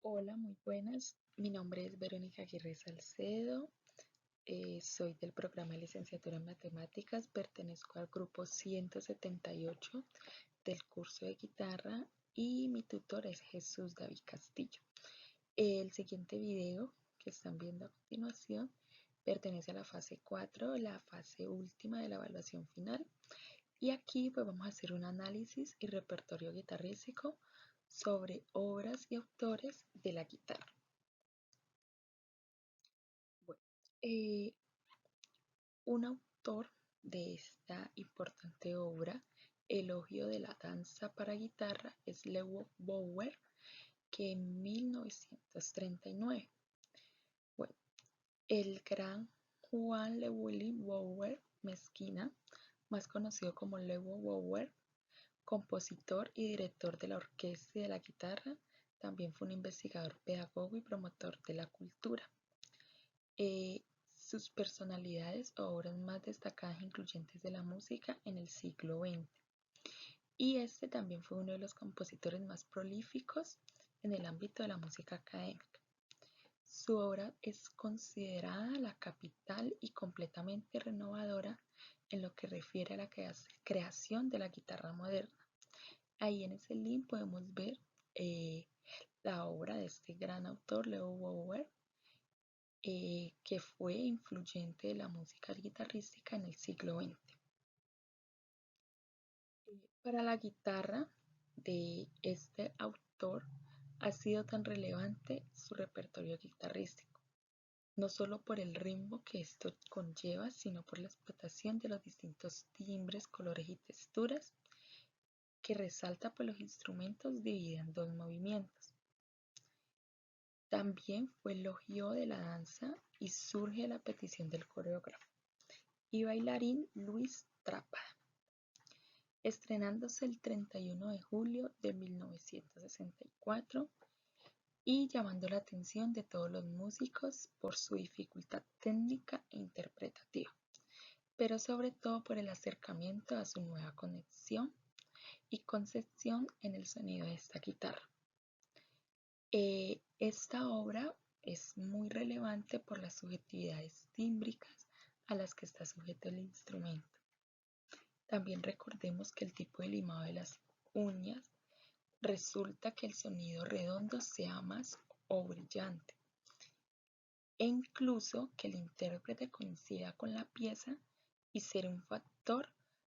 Hola, muy buenas. Mi nombre es Verónica Aguirre Salcedo. Soy del programa de licenciatura en matemáticas. Pertenezco al grupo 178 del curso de guitarra y mi tutor es Jesús David Castillo. El siguiente video que están viendo a continuación pertenece a la fase 4, la fase última de la evaluación final. Y aquí pues vamos a hacer un análisis y repertorio guitarrístico sobre obras y autores de la guitarra. Bueno, eh, un autor de esta importante obra, Elogio de la danza para guitarra, es Leo Bower, que en 1939. Bueno, el gran Juan Lewis Bower Mesquina, más conocido como Leo Bower, compositor y director de la orquesta y de la guitarra, también fue un investigador, pedagogo y promotor de la cultura. Sus personalidades o obras más destacadas incluyentes de la música en el siglo XX. Y este también fue uno de los compositores más prolíficos en el ámbito de la música académica. Su obra es considerada la capital y completamente renovadora en lo que refiere a la creación de la guitarra moderna. Ahí en ese link podemos ver la obra de este gran autor, Leo Bower, que fue influyente de la música guitarrística en el siglo XX. Para la guitarra de este autor ha sido tan relevante su repertorio guitarrístico, no solo por el ritmo que esto conlleva, sino por la explotación de los distintos timbres, colores y texturas que resalta por los instrumentos divididos en dos movimientos. También fue elogio de la danza y surge la petición del coreógrafo y bailarín Luis Trápada, estrenándose el 31 de julio de 1964 y llamando la atención de todos los músicos por su dificultad técnica e interpretativa, pero sobre todo por el acercamiento a su nueva conexión y concepción en el sonido de esta guitarra. Esta obra es muy relevante por las subjetividades tímbricas a las que está sujeto el instrumento. También recordemos que el tipo de limado de las uñas resulta que el sonido redondo sea más o brillante, e incluso que el intérprete coincida con la pieza y ser un factor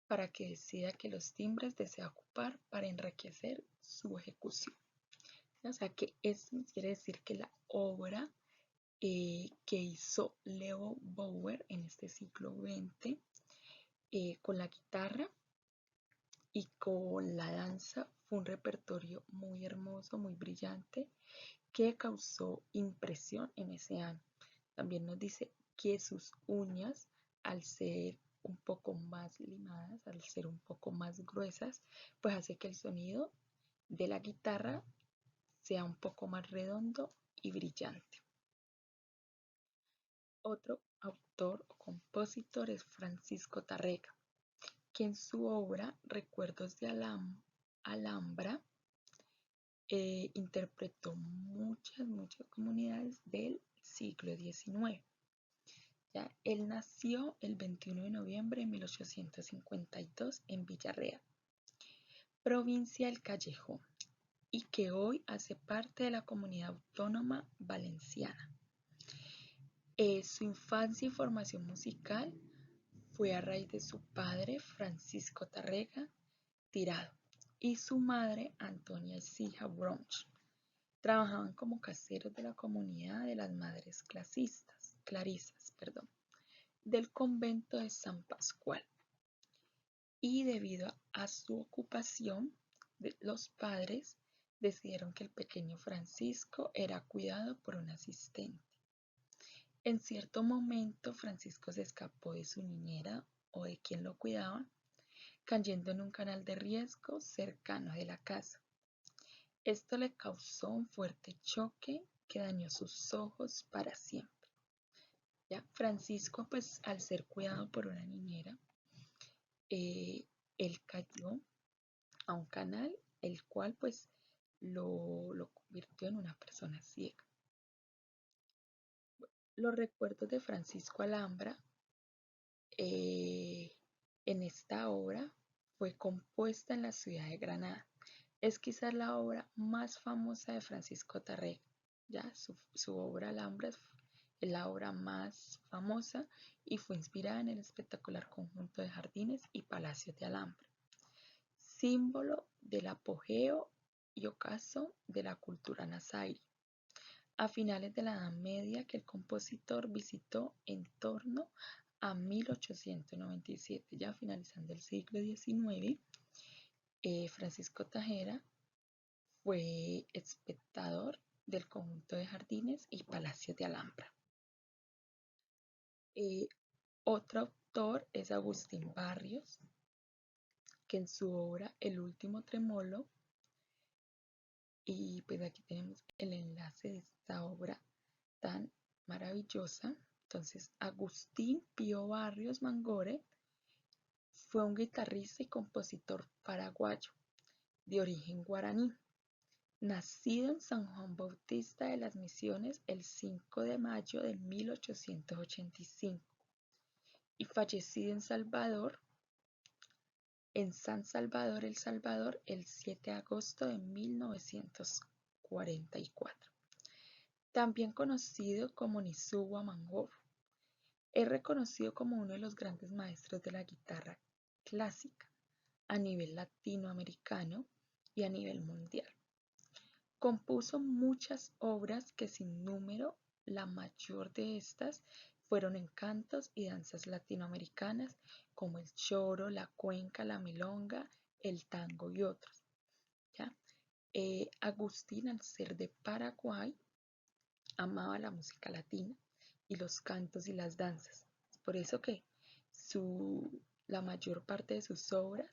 para que decida que los timbres desea ocupar para enriquecer su ejecución. O sea que esto quiere decir que la obra que hizo Leo Bower en este siglo XX con la guitarra y con la danza fue un repertorio muy hermoso, muy brillante, que causó impresión en ese año. También nos dice que sus uñas, al ser un poco más limadas, al ser un poco más gruesas, pues hace que el sonido de la guitarra sea un poco más redondo y brillante. Otro autor o compositor es Francisco Tárrega, que en su obra Recuerdos de Alhambra interpretó muchas comunidades del siglo XIX. Ya, él nació el 21 de noviembre de 1852 en Villarreal, provincia del Callejón, y que hoy hace parte de la Comunidad Autónoma Valenciana. Su infancia y formación musical fue a raíz de su padre, Francisco Tárrega Tirado, y su madre, Antonia Ecija Bronch. Trabajaban como caseros de la comunidad de las Madres Clarisas, del convento de San Pascual. Y debido a su ocupación, los padres decidieron que el pequeño Francisco era cuidado por un asistente. En cierto momento, Francisco se escapó de su niñera o de quien lo cuidaba, cayendo en un canal de riesgo cercano de la casa. Esto le causó un fuerte choque que dañó sus ojos para siempre. ¿Ya? Francisco, pues al ser cuidado por una niñera, él cayó a un canal, el cual pues lo convirtió convirtió en una persona ciega. Los recuerdos de Francisco Alhambra en esta obra fue compuesta en la ciudad de Granada. Es quizás la obra más famosa de Francisco Tárrega. Ya su obra Alhambra es la obra más famosa y fue inspirada en el espectacular conjunto de jardines y palacios de Alhambra, símbolo del apogeo y ocaso de la cultura nazarí. A finales de la Edad Media que el compositor visitó en torno a 1897, ya finalizando el siglo XIX, Francisco Tárrega fue espectador del conjunto de jardines y palacios de Alhambra. Otro autor es Agustín Barrios, que en su obra El último tremolo, y pues aquí tenemos el enlace de esta obra tan maravillosa. Entonces, Agustín Pío Barrios Mangore fue un guitarrista y compositor paraguayo de origen guaraní, nacido en San Juan Bautista de las Misiones el 5 de mayo de 1885 y fallecido en San Salvador, El Salvador, el 7 de agosto de 1944. También conocido como Nisuwa Mangoro, es reconocido como uno de los grandes maestros de la guitarra clásica a nivel latinoamericano y a nivel mundial. Compuso muchas obras que sin número, la mayor de estas fueron en cantos y danzas latinoamericanas como el choro, la cuenca, la milonga, el tango y otros. ¿Ya? Agustín, al ser de Paraguay, amaba la música latina y los cantos y las danzas. Es por eso que la mayor parte de sus obras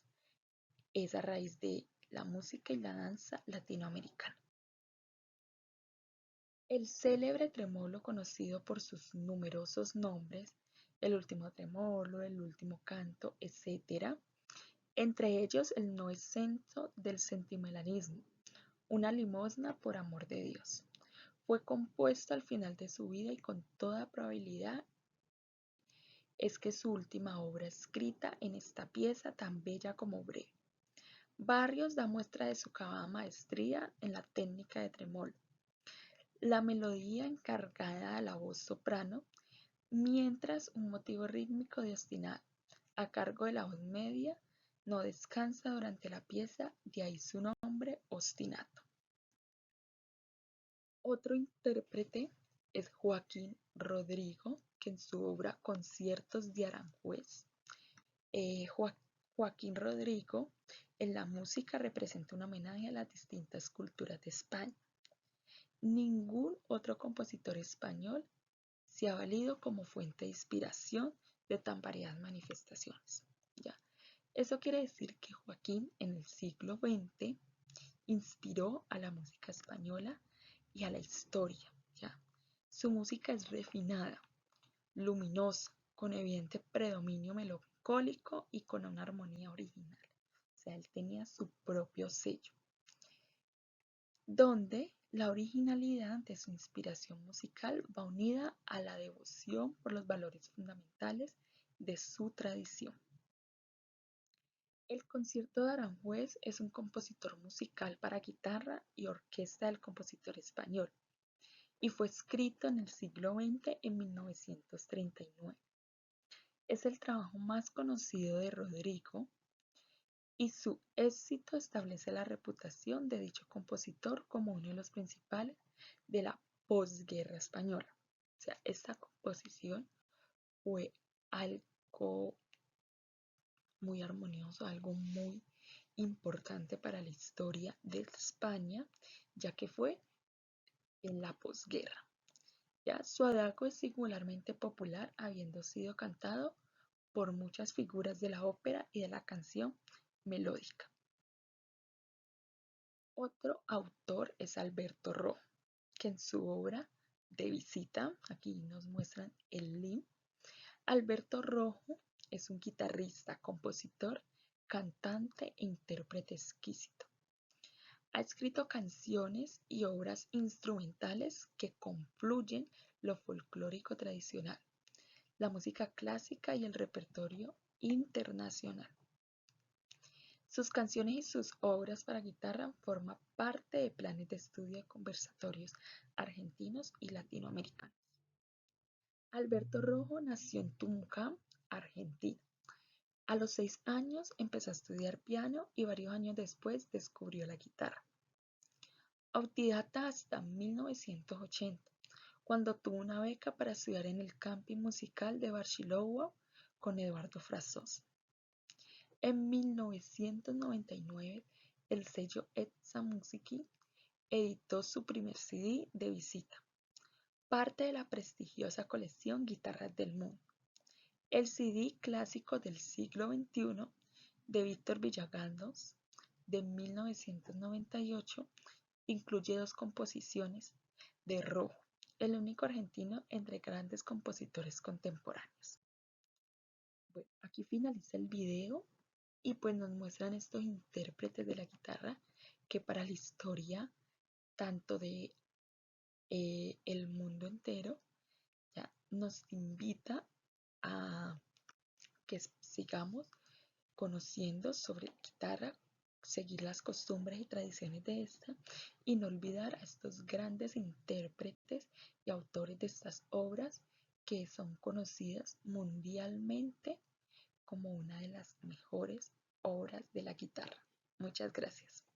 es a raíz de la música y la danza latinoamericana. El célebre tremolo, conocido por sus numerosos nombres, el último tremolo, el último canto, etc., entre ellos el no exento del sentimentalismo, una limosna por amor de Dios, fue compuesto al final de su vida y con toda probabilidad es que su última obra escrita en esta pieza tan bella como breve. Barrios da muestra de su acabada maestría en la técnica de tremolo. La melodía encargada a la voz soprano, mientras un motivo rítmico de ostinato, a cargo de la voz media, no descansa durante la pieza, de ahí su nombre, ostinato. Otro intérprete es Joaquín Rodrigo, que en su obra Conciertos de Aranjuez, Joaquín Rodrigo en la música representa un homenaje a las distintas culturas de España. Ningún otro compositor español se ha valido como fuente de inspiración de tan variadas manifestaciones. ¿Ya? Eso quiere decir que Joaquín en el siglo XX inspiró a la música española y a la historia. ¿Ya? Su música es refinada, luminosa, con evidente predominio melancólico y con una armonía original. O sea, él tenía su propio sello, donde la originalidad de su inspiración musical va unida a la devoción por los valores fundamentales de su tradición. El concierto de Aranjuez es un compositor musical para guitarra y orquesta del compositor español y fue escrito en el siglo XX en 1939. Es el trabajo más conocido de Rodrigo y su éxito establece la reputación de dicho compositor como uno de los principales de la posguerra española. O sea, esta composición fue algo muy armonioso, algo muy importante para la historia de España, ya que fue en la posguerra. Ya su adagio es singularmente popular, habiendo sido cantado por muchas figuras de la ópera y de la canción melódica. Otro autor es Alberto Rojo, que en su obra De visita, aquí nos muestran el link. Alberto Rojo es un guitarrista, compositor, cantante e intérprete exquisito. Ha escrito canciones y obras instrumentales que confluyen lo folclórico tradicional, la música clásica y el repertorio internacional. Sus canciones y sus obras para guitarra forman parte de planes de estudio de conservatorios argentinos y latinoamericanos. Alberto Rojo nació en Tunja, Argentina. A los 6 años empezó a estudiar piano y varios años después descubrió la guitarra. Autodidacta hasta 1980, cuando tuvo una beca para estudiar en el Camping Musical de Barcelona con Eduardo Frassos. En 1999, el sello Etza Music editó su primer CD de visita, parte de la prestigiosa colección Guitarras del Mundo. El CD clásico del siglo XXI de Víctor Villagandós de 1998 incluye 2 composiciones de Rojo, el único argentino entre grandes compositores contemporáneos. Bueno, aquí finaliza el video y pues nos muestran estos intérpretes de la guitarra que para la historia tanto de el mundo entero ya nos invita a que sigamos conociendo sobre guitarra, seguir las costumbres y tradiciones de esta y no olvidar a estos grandes intérpretes y autores de estas obras que son conocidas mundialmente como una de las mejores obras de la guitarra. Muchas gracias.